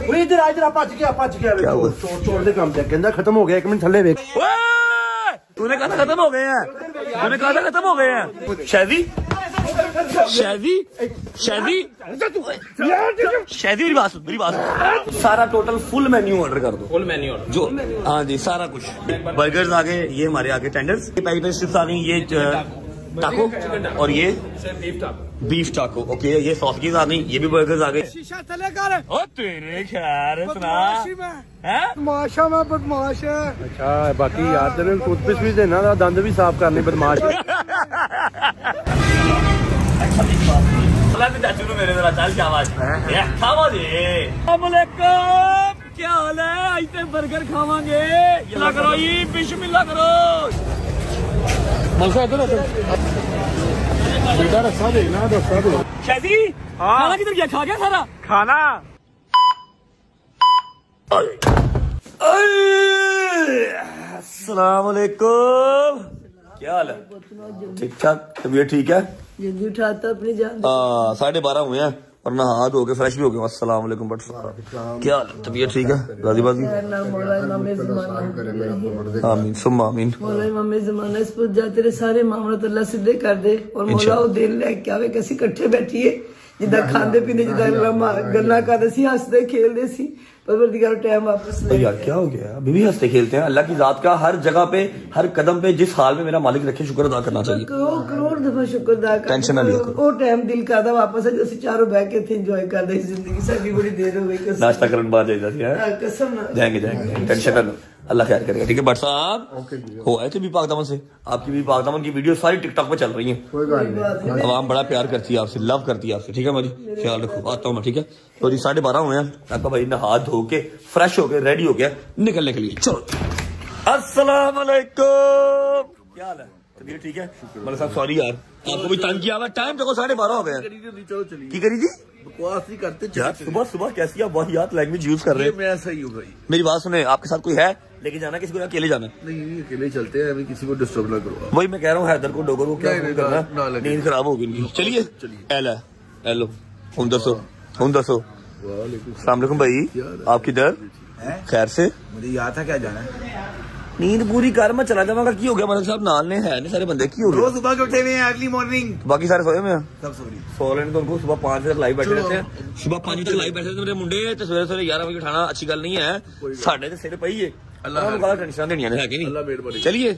इधर इधर भज गया छोड़ दे काम कहता खत्म हो गया। 1 मिनट थले वेख। तूने कहा था खत्म हो गए हैं, तूने कहा था खत्म हो गए हैं। शादी मेरी बात सारा टोटल फुल मेन्यू ऑर्डर कर दो। फुल मेन्यू ऑर्डर जो, हाँ जी सारा कुछ। बर्गर्स आ गए, ये हमारे आगे टेंडर्स, पैकेट स्ट्रिप्स आ गई, ये टाको और ये बीफ टाको। ओके, ये सॉसेज आ गई, ये भी बर्गर्स आ गए। शीशा थले कर। ओ तेरे खैर सुना माशा में बदमाश है। अच्छा बाकी यार तेरे टूथपेस्ट भी देना, दंद भी साफ करने बदमाश। चाचू मेरे जरा चल शाबाश। क्या हाल है? ऐसे बर्गर खावांगे, ये करो ये बिस्मिल्लाह करो। मलसा इधर बेटा रस्सा देना, रस्सा दो। शादी खाना किधर गया? खा गया सारा खाना। अस्सलाम वालेकुम, क्या हाल है? ठीक ठाक, तबीयत ठीक है? जल्दी उठाता अपनी जान। 12:30 हुए हैं और ना हाथ हो गए, फ्रेश भी हो गए। अस्सलाम वालेकुम बट क्या हाल है? तबीयत ठीक है? राजी बाजी? आमीन सुम्मा आमीन। मौला इमाम ज़माना इस पर जा तेरे सारे मामले अल्लाह सीधे कर दे और मौला वो दिल लेके आवे कि ਅਸੀਂ ਇਕੱਠੇ बैठिए जिदा खाते पीते जिदा गल्ला करते सी, हंसते खेलते सी। परवरदिगार टाइम वापस ले। यार क्या हो गया? अभी भी हंसते खेलते हैं। अल्लाह की जात का हर जगह पे, हर कदम पे, जिस हाल में मेरा मालिक रखे, शुक्र अदा करना चाहिए। करोड़ दफा शुक्र अदा कर। टेंशन ना लिया करो। वो टाइम दिल करदा वापस है जैसे चारों बैठ के थे एंजॉय करदे जिंदगी। साडी बड़ी देर हो गई। नाश्ता करने बाद जाइए, कसम जाएंगे टेंशन ना लो, अल्लाह खैर करेगा। ठीक है बट साहब हो आए थे भी पाक दामन से, आपकी भी पाक दामन की वीडियो सारी टिकटॉक पे चल रही है। आवाम बड़ा प्यार करती है आपसे, लव करती है आपसे। ठीक है मेरी ख्याल रखो, आता हूँ मैं। ठीक है तो जी 12:30 हुए हैं। आपका भाई नहा धो के फ्रेश हो के रेडी हो गया निकलने के लिए। चलो अस्सलाम वालेकुम, क्या हाल है? तबीयत ठीक है? मतलब साहब सॉरी यार आपको भी तंग किया। टाइम देखो 12:30 हो गए। की करी थी बकवास नहीं करते यार। सुबह कैसी आप वाहियात लैंग्वेज यूज कर रहे हैं। मैं सही हूँ भाई। मेरी बात सुने, आपके साथ कोई है लेके जाना किसी को, अकेले जाना? नहीं अकेले चलते हैं, अभी किसी को डिस्टर्ब ना करो। वही मैं कह रहा हूँ, हैदर को डोगर को क्या करना, नींद खराब होगी इनकी। चलिए हेलो हम दसो अस्सलाम वालेकुम भाई, आप किधर? खैर से? मुझे याद था क्या जाना है। नींद पूरी कर, मैं चला जाऊंगा। की हो गया मतलब साहब नाल ने है नहीं सारे बंदे, की हो गया? सुबह के उठे हुए हैं, अर्ली मॉर्निंग। बाकी सारे सोए में सब सो रहे हैं। तो उनको सुबह 5 बजे तक लाइव बैठे रहते हैं। सुबह 5 बजे तक लाइव बैठे रहते हैं मेरे मुंडे। तो सवेरे 11 बजे उठाना अच्छी गल नहीं है। साढ़े सिर पई है, अल्लाह टेंशन देनी है। चलिए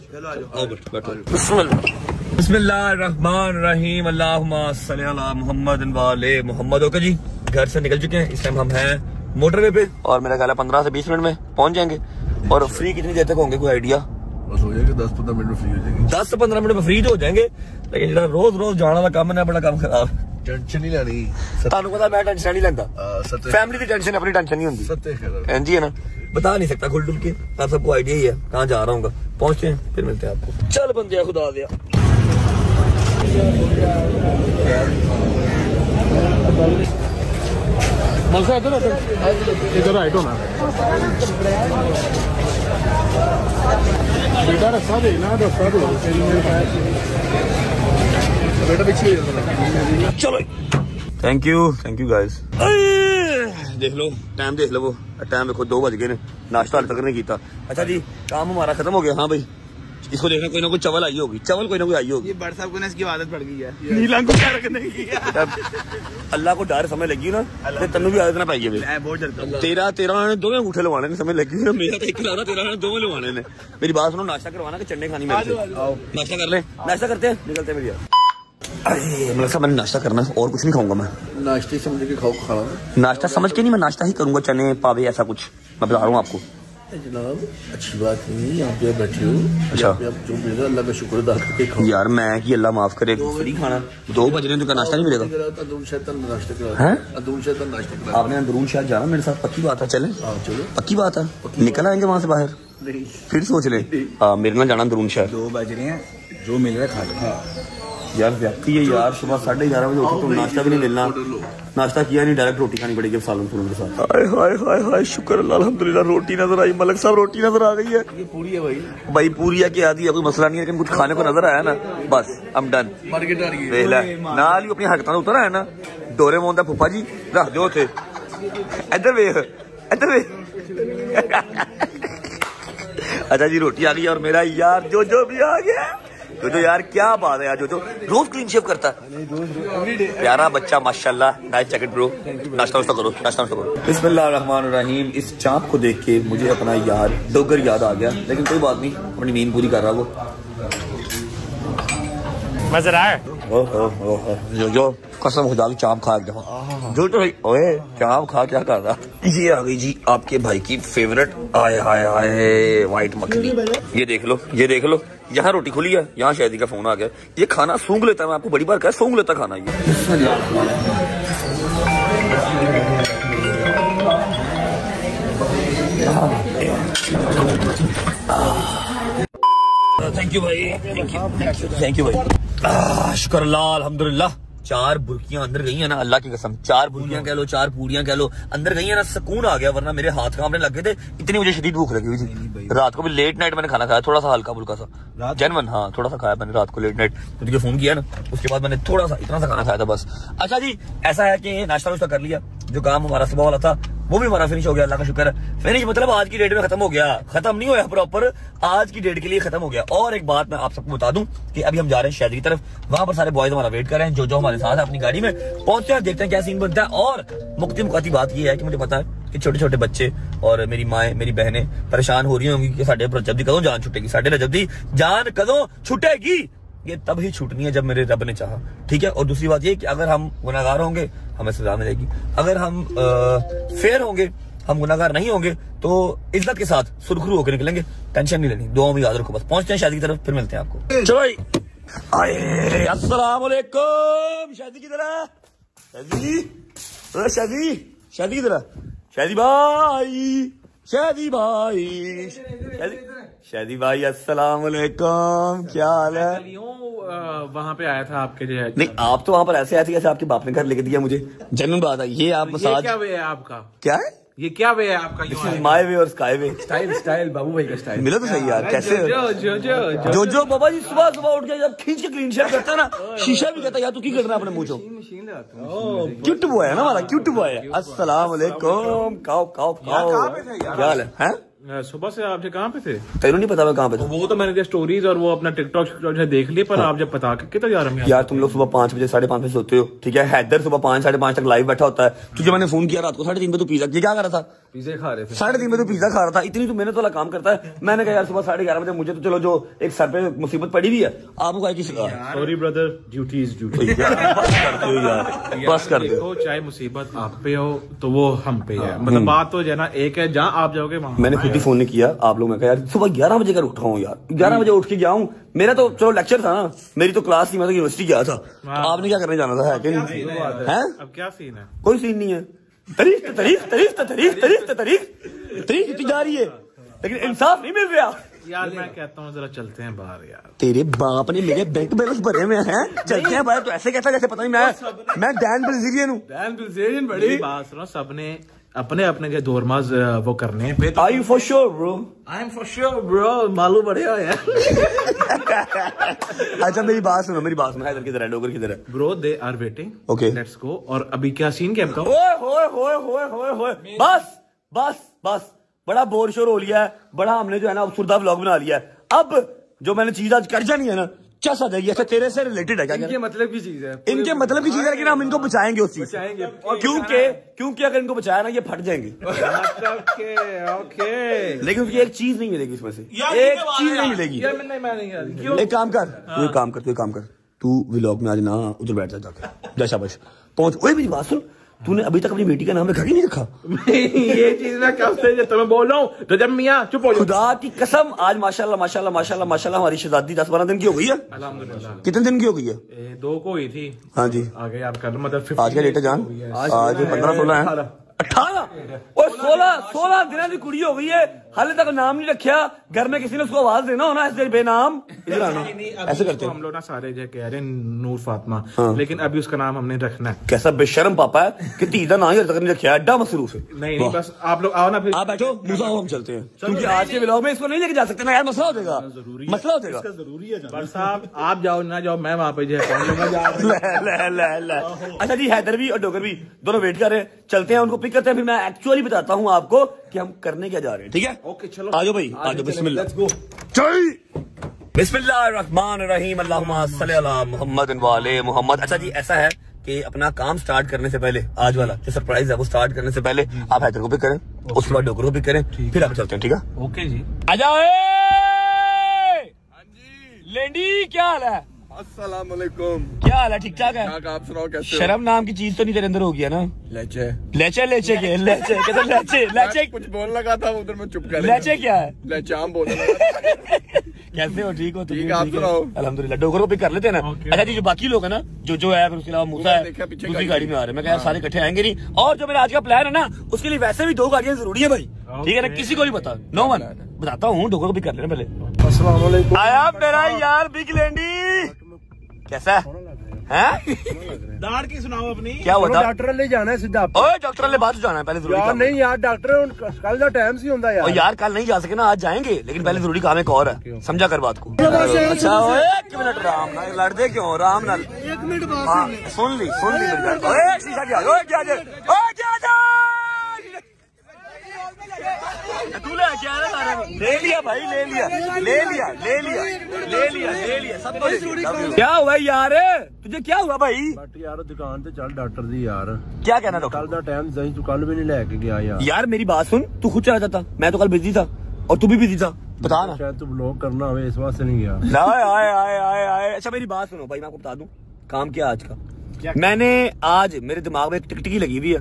बिस्मिल्लाहिर्रहमानिर्रहीम, अल्लाहुम्मा सल्ली अला मुहम्मद व आले मुहम्मद। ओके जी, घर से निकल चुके हैं। इस टाइम हम हैं मोटरवे पे और मेरा ख्याल है 15 से 20 मिनट में पहुंच जाएंगे। और फ्री कितनी देर तक होंगे, कोई आइडिया? बस हो जाएंगे 10-15 मिनट में फ्री हो जाएंगे। 10 से 15 मिनट में फ्री तो हो जाएंगे, लेकिन जो रोज जाने का काम है बड़ा काम खराब। टेंशन नहीं लेनी, ਤੁਹਾਨੂੰ पता मैं टेंशन नहीं लेता। फैमिली की टेंशन अपनी टेंशन नहीं होती जी है ना, बता नहीं सकता खुल डुल के। आप सबको आइडिया ही है कहाँ जा रहा हूँ। पहुंचते हैं फिर मिलते हैं आपको। चल बंदे खुदा दिया। मलसा इधर राइट होना बेटा, रस्सा देना, रस्सा दो। बेटा पीछे चलो थैंक यू गाइस। देख लो टाइम, देख लो वो टाइम देखो 2 बज गए। नाश्ता हाल तक नहीं किया। अच्छा जी काम हमारा खत्म हो गया। हाँ भाई इसको देखना, कोई ना कोई चवल आई होगी, चवल कोई ना कोई आई होगी। ये बड़ साहब को ना इसकी आदत पड़ गई है नीलम को क्या रखने की। अल्लाह को डर समय लगी ना, तेनू भी आदत ना पाई है। बहुत डरता। तेरा ने 2 अंगूठे लवाने ने समय लगी। मेरा तो एक लगा, तेरा ने 2 लवाने ने। मेरी बात सुनो, नाश्ता करवाना कि चन्ने खानी मेरे से? नाश्ता कर ले, नाश्ता करते हैं, निकलते हैं। मेरी अरे मतलब साहब मैंने नाश्ता करना है और कुछ नहीं खाऊंगा मैं। नाश्ते समझ के खाओ, खाना नाश्ता समझ के नहीं, मैं नाश्ता ही करूंगा, चने पावे ऐसा कुछ मैं बता रहा हूँ आपको। जनाब अच्छी बात नहीं, यहाँ पे बैठे हो। अच्छा आप जो मिलेगा अल्लाह का शुक्र अदा करके खाओ। यार मैं कि अल्लाह माफ करे, फ्री खाना 2 बज रहे हैं तो नाश्ता नहीं मिलेगा? आपने अंदरून शहर जाना मेरे साथ, पक्की बात है? चले चलो पक्की बात है, निकल आएंगे वहाँ से बाहर। फिर सोच ले मेरे ना जाना अंदरून शहर। 2 बज रहे हैं, जो मिल रहा है खा लो। यार व्यक्ति है यार, सुबह 11:30 बजे उठो तो नाश्ता भी नहीं मिलना। नाश्ता किया नहीं, डायरेक्ट रोटी खानी पड़ेगी सालन के साथ। हाय हाय शुक्र अल्हम्दुलिल्लाह, रोटी नजर आई। मलक साहब रोटी नजर आ गई है। ये पूरी है भाई पूरी है कि आधी है, कोई मसला नहीं है, लेकिन कुछ खाने को नजर आया ना बस हम डन। मार्केट आ रही है, देख ले नाल ही अपनी हरकतां उतर आया ना। डोरेमोन दा फुफा जी रख दो उथे, इधर वेख अच्छा जी रोटी आ गई और मेरा यार जो भी आ गया। जो यार क्या बात है यार, जो रोज क्लीन शेव करता है, प्यारा बच्चा माशाल्लाह। Nice jacket bro. नाश्ता करो, नाश्ता करो। बिस्मिल्लाहिर्रहमानिर्रहीम। इस चाप को देख के मुझे अपना यार डोगर याद आ गया, लेकिन कोई बात नहीं, अपनी नींद पूरी कर रहा वो। मजा आया? जो कसम खुदा की चाप खा के जो तो ओए चाप खा क्या कर रहा। ये आ गई जी आपके भाई की फेवरेट, आए हाय हाय व्हाइट मक्खनी। ये देख लो, ये देख लो, यहाँ रोटी खुली है, यहाँ शायदी का फोन आ गया। ये खाना सूंघ लेता है, मैं आपको बड़ी बार कहा सूंघ लेता खाना ये। थैंक यू भाई, थैंक यू भाई, शुक्र अल्लाह अल्हम्दुलिल्लाह। 4 बुर्कियां अंदर गई है ना, अल्लाह की कसम, 4 बुर्कियां कह लो, 4 पूड़ियां कह लो, अंदर गई है ना, सुकून आ गया। वरना मेरे हाथ कांपने लग गए थे, इतनी मुझे शदीद भूख लगी हुई थी। रात को भी लेट नाइट मैंने खाना खाया, थोड़ा सा हल्का फुल्का सा जनवन, हाँ थोड़ा सा खाया मैंने रात को लेट नाइट। तुझे फोन किया ना, उसके बाद मैंने थोड़ा सा इतना सा खाना खाया था बस। अच्छा जी ऐसा है कि नाश्ता वाश्ता कर लिया, जो काम हमारा सुबह वाला था वो भी हमारा फिनिश हो गया, अल्लाह का शुक्र है। फिनिश मतलब आज की डेट में खत्म हो गया, खत्म नहीं हुआ प्रॉपर, आज की डेट के लिए खत्म हो गया। और एक बात मैं आप सबको बता दूं कि अभी हम जा रहे हैं शहर की तरफ, वहां पर सारे बॉयज हमारा वेट कर रहे हैं, जो हमारे साथ है अपनी गाड़ी में पहुंचते हैं, देखते हैं क्या सीन बनता है। और मुक्ति मुकाती बात ये है कि मुझे पता है कि छोटे छोटे बच्चे और मेरी माएं, मेरी बहनें परेशान हो रही होंगी कि साढ़े रजब दी कदों जान छुटेगी, साढ़े रजब दी जान कदों छुटेगी। ये तब ही छूटनी है जब मेरे रब ने चाहा, ठीक है। और दूसरी बात ये कि अगर हम गुनाहगार होंगे हमें सजा मिलेगी, अगर हम फेयर होंगे, हम गुनाहगार नहीं होंगे तो इज्जत के साथ सुरखरू होकर निकलेंगे। टेंशन नहीं लेनी, दुआ में याद रखो बस। पहुंचते हैं शादी की तरफ, फिर मिलते हैं आपको। चलो भाई, आए अस्सलाम वालेकुम। शादी की तरह, शादी शादी की तरह, शादी भाई, शादी भाई, शादी भाई अस्सलाम वालेकुम, क्या हाल है? वहाँ पे आया था आपके जो नहीं, आप तो वहाँ पर ऐसे आए थे जैसे आपके बाप ने घर लेके दिया मुझे। जनरल बात है ये, आप मसाज क्या वे है आपका? क्या है ये क्या वे है आपका? माय वे और स्काई वे। स्टाइल बाबू भाई का स्टाइल मिला तो सही यार। कैसे जो बाबा जी सुबह सुबह उठ के जब खींच के क्लीन शेव करता है ना, शीशा भी कहता है यार तू की करना अपने मुंह चो। क्यूट बॉय है ना हमारा, क्यूट बॉय है। अस्सलाम वालेकुम। खाओ खाओ खाओ, क्या हाल है? सुबह से आप कहाँ पे थे? तेरे नहीं पता मैं कहाँ पे था? वो तो मैंने स्टोरीज और वो अपना टिकटॉक देख लिया, पर आप जब पता कितना जा रहे हैं यार, तुम लोग सुबह 5 बजे 5:30 बजे सोते हो, ठीक है। हैदर सुबह 5 साढ़े 5 तक लाइव बैठा होता है। तुझे मैंने फोन किया रात को 3:30 बजे, तू पिज्जा क्या कर रहा था? पिज्जा खा रहे थे। 3:30 बजे तू पिज्जा खा रहा था। इतनी तो मेहनत वाला काम करता है। मैंने कहा यार सुबह 11:30 बजे मुझे तो चलो जो एक सर पे मुसीबत पड़ी हुई है आपको क्या किसी। Sorry brother, duty is duty. बस कर दो, चाहे मुसीबत आप पे हो तो वो हम पे है, मतलब बात तो जो है ना एक है, जहाँ आप जाओगे वहाँ। मैंने खुद ही फोन नहीं किया आप लोग, मैं कहा यार सुबह 11 बजे कर उठ रहा हूँ यार, 11 बजे उठ के गया हूँ। मेरा तो चलो लेक्चर था ना, मेरी तो क्लास थी, मैं तो यूनिवर्सिटी गया था। तो आपने क्या करने जाना था, है कि नहीं? है अब क्या सीन है? कोई सीन नहीं है। तारीख इतनी जा रही है लेकिन इंसाफ नहीं मिल रहा यार। मैं कहता हूँ जरा चलते हैं बाहर यार। तेरे बाप ने मेरे बैंक बैलेंस भरे हुए हैं, चलते हैं बाहर। तो ऐसे कहता जैसे पता नहीं मैं डैन ब्राजीलियन हूँ। डैन ब्राजीलियन बड़ी बात सुनो, सबने अपने अपने के दोरमाज वो करने हैं। Are you for sure bro? I am for sure bro, मालूम बढ़िया है। अच्छा मेरी बात सुनो, इधर किधर है, डोगर किधर है? Bro they are waiting. Okay. Let's go. और अभी क्या सीन क्या बताओ? ओए बस बड़ा बोर शोर हो लिया है, बड़ा हमने जो है ना अफसुर्दा व्लॉग बना लिया है। अब जो मैंने चीज आज कर जानी है ना, चस आ जाएगी। अच्छा तेरे से रिलेटेड है क्या? इनके मतलब की चीज है, इनके मतलब की चीज है, लेकिन हम इनको बचाएंगे उस चीज से, क्योंकि अगर इनको बचाया ना ये फट जाएंगे। ओके। लेकिन उसकी एक चीज नहीं मिलेगी इसमें से, एक चीज नहीं मिलेगी। एक काम कर, तू व्लॉग में आज ना उधर बैठ जा, शाबाश पहुंच। ओए मेरी बात सुन, तूने अभी तक अपनी बेटी का नाम रखा ही नहीं रखा। ये चीज ना कब से तुम्हें बोल रहा हूँ, रजब मियां चुप हो जाओ। खुदा की कसम आज माशाल्लाह हमारी शहजादी 10-12 दिन की हो गई है। अल्हम्दुलिल्लाह। कितने दिन की हो गई है? 2 को हुई थी। हाँ जी। आगे आप कर लो, मतलब आज का डेट है जान, आज 15-16 है, 18 और 16 दिन की कुड़ी हो गई है। हाल तक नाम नहीं रखा, घर में किसी ने उसको आवाज देना होना ऐसे बेनाम इधर आना, ऐसे करते हम लोग ना सारे जो कह रहे हैं नूर फातिमा, लेकिन अभी उसका नाम हमने रखना है। कैसा बेशर्म पापा है कि धी का नाम ही तक नहीं रखा, एडा मसरूफ है। नहीं बस आप लोग आओ ना, फिर आप बैठो, मूसा हम चलते हैं, क्योंकि आज के व्लॉग में इसको नहीं लेके जा सकते ना यार, मसला हो जाएगा, मसला हो जाएगा। बट साहब आप जाओ ना जाओ, मैं वहाँ पे जो अच्छा जी, हैदर भी और डोगर भी दोनों वेट कर रहे हैं, चलते हैं उनको पिक करते हैं, फिर मैं एक्चुअली बताता हूँ आपको कि हम करने क्या जा रहे हैं। ठीक है ओके चलो आ जाओ भाई, आ जाओ, बिस्मिल्लाह, लेट्स गो। जय बिस्मिल्लाहिर्रहमानिर्रहीम, अल्लाहुम्मा सल्ली अला मुहम्मद व आले मुहम्मद। अच्छा जी, ऐसा है कि अपना काम स्टार्ट करने से पहले, आज वाला जो सरप्राइज है वो स्टार्ट करने से पहले आप हैदर को पिक करें, उसके बाद डोगर को पिक करें, फिर आप चलते हैं। ठीक है ओके जी, आ जाओ। लेंडी क्या हाल है? अस्सलाम वालेकुम। क्या हाल है? ठीक ठाक है? आप सुनाओ कैसे? शर्म नाम की चीज तो नहीं तेरे अंदर हो गया ना? लेचे लेचे लेचे के लेचे कहते लेचे लेचे कुछ बोल लगा था उधर में चुप कर। लेचे क्या है? लेचे आम बोल रहा। कैसे हो? ठीक हो? ठीक है, आप सुनाओ। अल्हम्दुलिल्लाह। डोगर को पिक कर लेते हैं ना। अच्छा जी, जो बाकी लोग है ना, जो है, फिर उसके अलावा मूसा है, देखा पीछे दूसरी गाड़ी में आ रहे हैं। मैं कहा सारे इकट्ठे आएंगे नहीं, और जो मेरा आज का प्लान है ना, उसके लिए वैसे भी 2 गाड़ियां जरूरी है भाई। ठीक है ना, किसी को नहीं पता, नो वन बताता हूँ, डोगर को पिक कर लेना पहले। अस्सलाम वालेकुम। आया मेरा यार बिग लेंडी, कैसा है? दाढ़ की सुनाओ अपनी। क्या हुआ था? डॉक्टर ले जाना है सीधा। ओए डॉक्टर ले बाद जाना है, पहले जरूरी यार काम नहीं यार, डॉक्टर कल का टाइम सी होता यार। और यार कल नहीं जा सके ना, आज जाएंगे, लेकिन पहले जरूरी काम एक और है, समझा कर बात को। अच्छा ओए 1 मिनट राम ना लड़दे क्यों, राम ना 1 मिनट बात सुन ली मेरी बात। ओए शीशा क्या, ओए क्या जा, ओए क्या जा, तू ले क्या ले लिया भाई, ले लिया सब कुछ। क्या हुआ यार, तुझे क्या हुआ भाई? बट यार दुकान पे चल डॉक्टर दी यार। क्या कहना डॉक्टर? कल का टाइम सही, तू कल भी नहीं लेके गया यार। यार मेरी बात सुन, तू खुद चला जाता, मैं तो कल बिजी था और तू भी बिजी था, बता ना। शायद तू ब्लॉग करना हो इस वास्ते नहीं गया। आए। अच्छा मेरी बात सुनो भाई, मैं आपको बता दूं काम क्या आज का। मैंने आज मेरे दिमाग में एक टिकटिकी लगी हुई है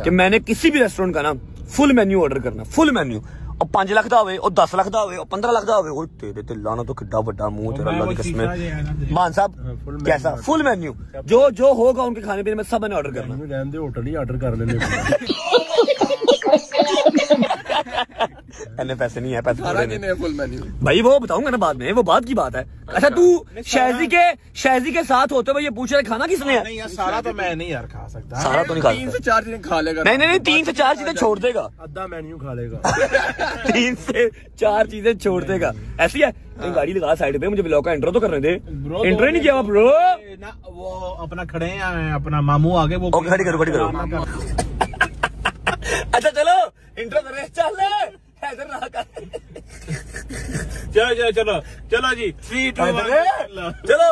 कि मैंने किसी भी रेस्टोरेंट का ना फुल मेन्यू ऑर्डर करना, फुल मेन्यू, और 5 लाख का होवे, और 10 लाख का होवे, और 15 लाख का होवे। ओए तेरे ते लाना तो किड्डा बड़ा मुंह तेरा, अल्लाह की कसम। मान साहब कैसा फुल मेन्यू, जो होगा उनके खाने पीने में सब मैंने ऑर्डर करना। रहने दे, होटल ही ऑर्डर कर लेने। पैसे नहीं है, पैसे फुल मेन्यू भाई, वो बताऊंगा ना बाद में, वो बात की बात है। अच्छा तू शाहजी के साथ होते हुए ये पूछ रहे खाना किसने है? नहीं यार, सारा तो मैं नहीं यार खा सकता, सारा तो नहीं खा 3 से 4 चीजें खा लेगा। नहीं 3 से 4 चीजें छोड़ देगा, आधा मेन्यू खा लेगा। 3 से 4 चीजें छोड़ देगा, ऐसी है। गाड़ी लगा साइड पे, मुझे ब्लॉग का इंट्रो तो करने दे। इंट्रो ही नहीं किया ब्रो ना, वो अपना खड़े हैं, अपना मामू आगे, वो खड़ी करो। अच्छा चलो इंट्रो कर रहे, चल चलो जी 3 2 1 चलो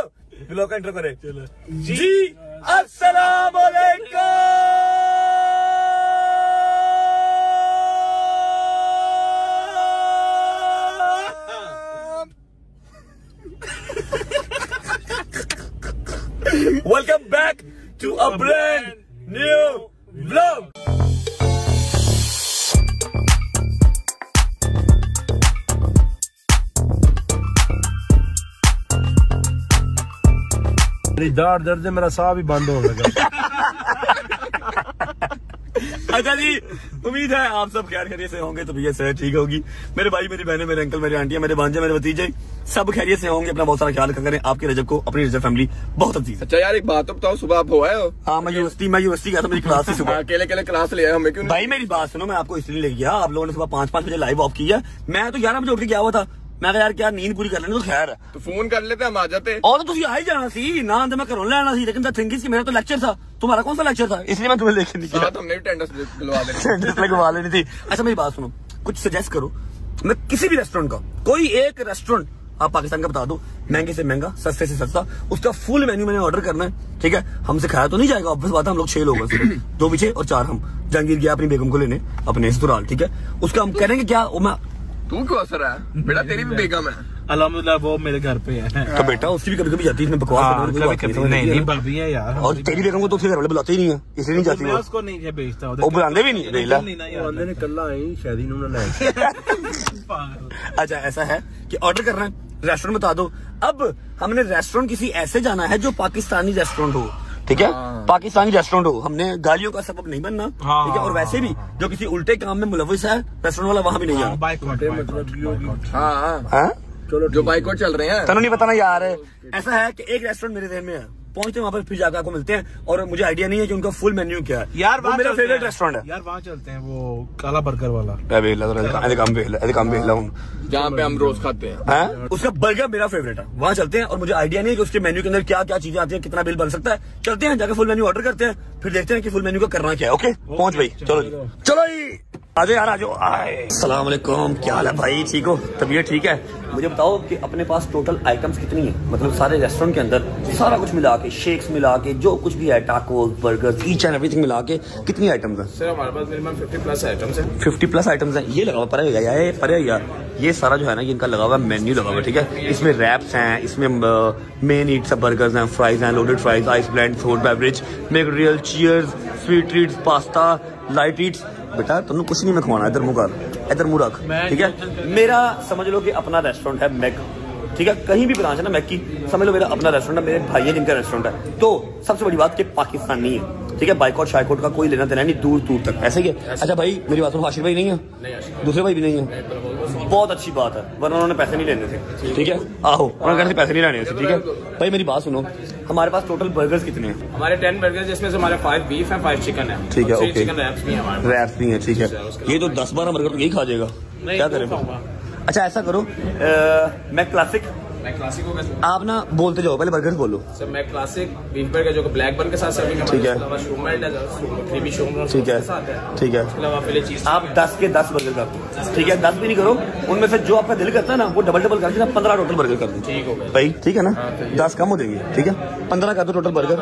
ब्लॉग का इंट्रो करे। चलो जी, अस्सलाम वालेकुम। Welcome back to a brand new vlog. दाढ़ दर्द है, मेरा साह भी बंद हो लगा। अच्छा जी, उम्मीद है आप सब खैरियत से होंगे, तो भैया सेहत ठीक होगी। मेरे भाई, मेरी बहनें, मेरे अंकल, मेरी आंटियां, मेरे भांजे, मेरे भतीजे सब खैरियत से होंगे। अपना बहुत सारा ख्याल करें। आपके रजब को, अपनी रजब फैमिली बहुत अजीज है। अच्छा यार एक बात तो बताओ, सुबह आप हो आए हो? हाँ मैं यूनिवर्सिटी गया था, मेरी क्लास थी सुबह। अकेले क्लास ले आए हमें क्यों? भाई मेरी बात सुनो, मैं आपको इसलिए ले गया, आप लोगों ने सुबह 5 बजे लाइव ऑफ किया, मैं तो 11 बजे उठ के गया हुआ था। मैं यार क्या नींद पूरी कर लेने तो खैर है, तो फोन कर लेते हम आ जाते। और तो आ ही जाना सी ना, मैं घरों लेना सी, लेकिन थिंक इज कि मेरा तो लेक्चर था, तुम्हारा कौन सा लेक्चर था, इसलिए मैं तुम्हें लेके नहीं गया। हमने भी टेंडर्स लगवा लेनी थी। अच्छा मेरी बात सुनो, कुछ सजेस्ट करो। मैं किसी भी रेस्टोरेंट का, कोई एक रेस्टोरेंट आप पाकिस्तान का बता दो, महंगे से महंगा, सस्ते से सस्ता, उसका फुल मेन्यू मैंने ऑर्डर करना है। ठीक है, हमसे खाया तो नहीं जाएगा, ऑब्वियस बात है, हम लोग 6 लोग हैं, 2 पीछे और 4 हम। जहांगीर गया अपनी बेगम को लेने, अपने ससुराल। ठीक है, उसका हम करेंगे क्या, तू क्यों असर है बेटा, तेरी भी बेगम है। अल्हम्दुलिल्लाह वो मेरे घर पे है। तो बेटा उसकी भी कभी कभी जाती है, इसमें बकवास नहीं भाभी है यार, और तेरी बेगम को तो उसके घर वाले बुलाते ही नहीं है, इसलिए नहीं जाती। मैं उसको नहीं भेजता, वो बुलाते भी नहीं। ने कल्ला आई शादी अच्छा ऐसा है कि ऑर्डर करना है, रेस्टोरेंट बता दो। अब हमने रेस्टोरेंट किसी ऐसे जाना है जो पाकिस्तानी रेस्टोरेंट हो, ठीक है। पाकिस्तानी रेस्टोरेंट हो, हमने गालियों का सबब नहीं बनना, ठीक है। और वैसे भी जो किसी उल्टे काम में मुलविस है रेस्टोरेंट वाला वहां भी नहीं जाना। चलो जो बाइकआउट चल रहे हैं तनु नहीं बताना यार। ऐसा है कि एक रेस्टोरेंट मेरे ध्यान में है, पहुंचते वहां पर फिर जाकर आपको मिलते हैं, और मुझे आइडिया नहीं है कि उनका फुल मेन्यू क्या है यार। वो मेरा फेवरेट रेस्टोरेंट है यार, वहाँ चलते हैं वो काला बर्गर वाला, जहाँ पे हम रोज खाते हैं। उसका बर्गर मेरा फेवरेट है, वहाँ चलते हैं। और मुझे आइडिया नहीं है कि उसके मेन्यू के अंदर क्या क्या चीजें आती है, कितना बिल बन सकता है। चलते हैं, जाकर फुल मेन्यू ऑर्डर करते हैं, फिर देखते हैं कि फुल मेन्यू का करना क्या है। ओके पहुंच भाई, चलो जी, चलो जी, आजो यार आजो। अस्सलाम वालेकुम, क्या हाल है भाई, ठीक हो, तबीयत ठीक है? मुझे बताओ कि अपने पास टोटल आइटम्स कितनी है, मतलब सारे रेस्टोरेंट के अंदर सारा कुछ मिला के, शेक्स मिला के, जो कुछ भी है, tacos, burger, each and everything मिला के कितनी आइटम्स है? सर हमारे पास मिनिमम 50+ आइटम्स है। 50+ आइटम्स है। ये लगा हुआ परे यार, ये सारा जो है ना, ये इनका लगा हुआ मेन्यू लगा हुआ, ठीक है। इसमें रैप्स हैं, इसमें मेन ईट्स बर्गर्स हैं, फ्राइज हैं, loaded fries, ice blend, food beverage, McDrill, cheers, sweet treats, pasta, light eats. बेटा तुमने कुछ नहीं मैं खवाना, इधर मुंह कर, इधर मुंह रख, ठीक है। मेरा समझ लो कि अपना रेस्टोरेंट है मैक, ठीक है। कहीं भी ब्रांच है ना मैक की, समझ लो मेरा अपना रेस्टोरेंट है, मेरे भाई है जिनका रेस्टोरेंट है। तो सबसे बड़ी बात कि पाकिस्तान नहीं है, ठीक है। बाइकआउट शाइकआउट का कोई लेना देना नहीं, दूर दूर तक, ऐसे ही है। अच्छा भाई मेरी बात सुनो, हाशिर भाई नहीं है, दूसरे भाई भी नहीं है, बहुत अच्छी बात है, वरना उन्होंने पैसे नहीं लेने थे, ठीक है। आहो, उन्होंने कहते पैसे नहीं लेने थे, ठीक है। भाई मेरी बात सुनो, हमारे पास टोटल बर्गर्स कितने हैं? हमारे 10 बर्गर, जिसमें से हमारे 5 बीफ है, 5 चिकन है, ठीक है। ओके, चिकन रैप्स भी है, रैप्स भी है, ठीक है। ये तो 10-12 बर्गर तो यही खा जाएगा, क्या करें? अच्छा ऐसा करो, मैं क्लासिक, मैं क्लासिक होगा आप ना बोलते जाओ, पहले बर्गर बोलो। सर मैं क्लासिक बीफ बर्गर जो कि ब्लैक बन के साथ सर्विंग है, ठीक है, ठीक है, ठीक है। आप 10 के 10 बर्गर कर दो, ठीक है। 10 भी नहीं करो, उनमें से जो आपका दिल करता है ना वो डबल कर देना, 15 टोटल बर्गर कर दो, ठीक हो भाई, ठीक है ना। 10 कम हो जाएंगे, ठीक है, 15 कर दो टोटल बर्गर।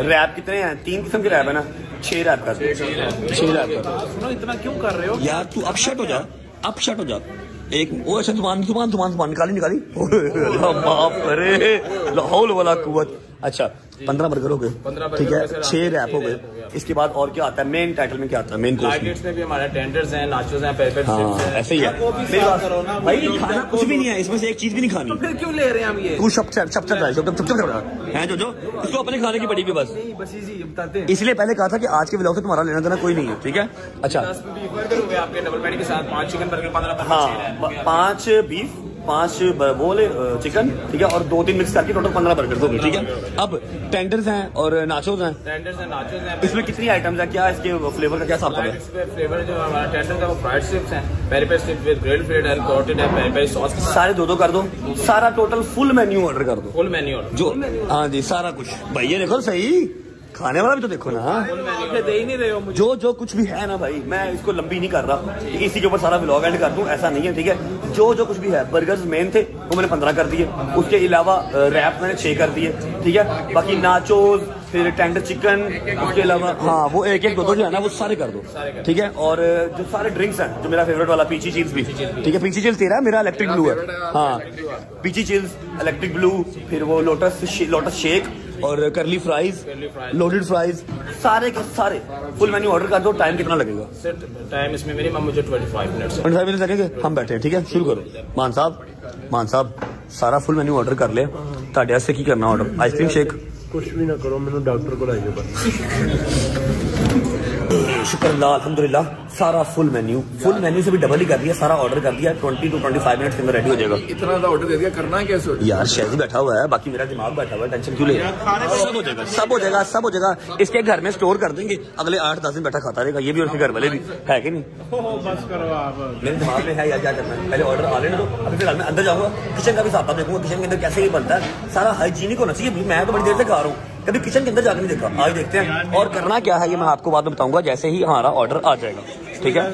रैप कितने हैं? 3 किस्म के रैप है ना, 6 रैप कर दो, 6 रैप कर दो। इतना क्यों कर रहे हो यार? तू अब शट हो जा, अब शट हो जा। एक वो अच्छा जुबान निकाली माफ करे, लाहौल वाला कुव्वत। अच्छा 15 बर्गर हो गए, ठीक है, 6 रैप हो गए। इसके बाद और क्या आता है? मेन टाइटल में क्या आता है? मेन कोर्स में भी हमारे टेंडर्स हैं, नाचोस हैं, पेपर चिप्स हैं, ऐसे ही है। भाई खाना कुछ भी नहीं है इसमें से, एक चीज भी नहीं खानी, फिर क्यों ले रहे हैं हम ये? तू चुप है जो इसको अपने खाने की पड़ी भी बस बताते हैं। इसलिए पहले कहा था कि आज के व्लॉग से तुम्हारा लेना देना कोई नहीं है, ठीक है। अच्छा 10 बीफ बर्गर हो गए आपके डबल पैटी के साथ, 5 चिकन बर्गर, 15 हाँ, 5 बीफ, 5 बोले चिकन, ठीक है, और 2-3 मिक्स करके टोटल 15 बर्गर हो गए, ठीक है। अब टेंडर्स हैं और नाचोस हैं, इसमें कितनी आइटम्स है? क्या इसके फ्लेवर का क्या हिसाब है? फ्लेवर जो हमारा टेंडर्स है वो फ्राइड स्ट्रिप्स हैं, peri peri strip with grilled fillet and coated है, पेरी पेरी सॉस के साथ। सारे 2-2 कर दो, सारा टोटल फुल मेन्यू ऑर्डर कर दो, फुल मेन्यू जो, हाँ जी सारा कुछ। भाई ये देखो सही, खाने वाला भी तो देखो ना, दे ही नहीं रहे हो मुझे। जो कुछ भी है ना भाई, मैं इसको लंबी नहीं कर रहा, इसी के ऊपर सारा व्लॉग एंड कर दूं, ऐसा नहीं है, ठीक है। जो कुछ भी है, बर्गर्स मेन थे वो मैंने 15 कर दिए, उसके अलावा रैप मैंने 6 कर दिए, ठीक है। बाकी नाचोस, फिर टेंडर चिकन, उसके अलावा हाँ वो 1-1, 2-2 जो है ना वो सारे कर दो, ठीक है। और जो सारे ड्रिंक्स हैं, जो मेरा फेवरेट वाला पीची चिल्स भी, ठीक है। पीची चिल्स तेरा है, मेरा इलेक्ट्रिक ब्लू है, हाँ पीची चिल्स, इलेक्ट्रिक ब्लू, फिर वो लोटस शेक और करली फ्राइज, लोडेड फ्राइज, सारे के सारे फुल मेन्यू ऑर्डर कर दो। टाइम कितना लगेगा? टाइम इसमें मिनिमम मुझे 25 मिनट लगेंगे। हम बैठे हैं, ठीक है, शुरू करो। मान साहब सारा फुल मेन्यू ऑर्डर कर ले, ਤੁਹਾਡੇ ਵਾਸਤੇ ਕੀ करना ऑर्डर? Ice cream shake? कुछ भी ना करो, मैंने डॉक्टर को लाइए बस। शुक्र अल्लाह, अल्हम्दुलिल्लाह, सारा फुल मेन्यू से भी डबल ही कर दिया, सारा ऑर्डर कर दिया, 20 to 25 मिनट के अंदर रेडी हो जाएगा। इतना सा ऑर्डर दे दिया, करना कैसे? यार शहरी बैठा हुआ है, बाकी मेरा दिमाग बैठा हुआ है, टेंशन क्यों ले? सब हो जाएगा। इसके घर में स्टोर कर देंगे, अगले 8-10 दिन बैठा खाता रहेगा, ये भी और उसके घर वाले भी, है कि नहीं? बस करो आप, मेरे दिमाग में है यार क्या करना है, पहले ऑर्डर आ लेने दो, अभी फिलहाल मैं अंदर जाऊंगा, किचन का भी साफ देखूंगा, किचन के अंदर कैसे ये बनता है, सारा हाइजीनिक होना चाहिए। मैं तो बड़ी देर से खा रहा हूँ, कभी किचन के अंदर जाकर नहीं देखा, आज देखते हैं। और करना क्या है ये मैं आपको बाद में बताऊंगा, जैसे ही हमारा ऑर्डर आ जाएगा, ठीक है।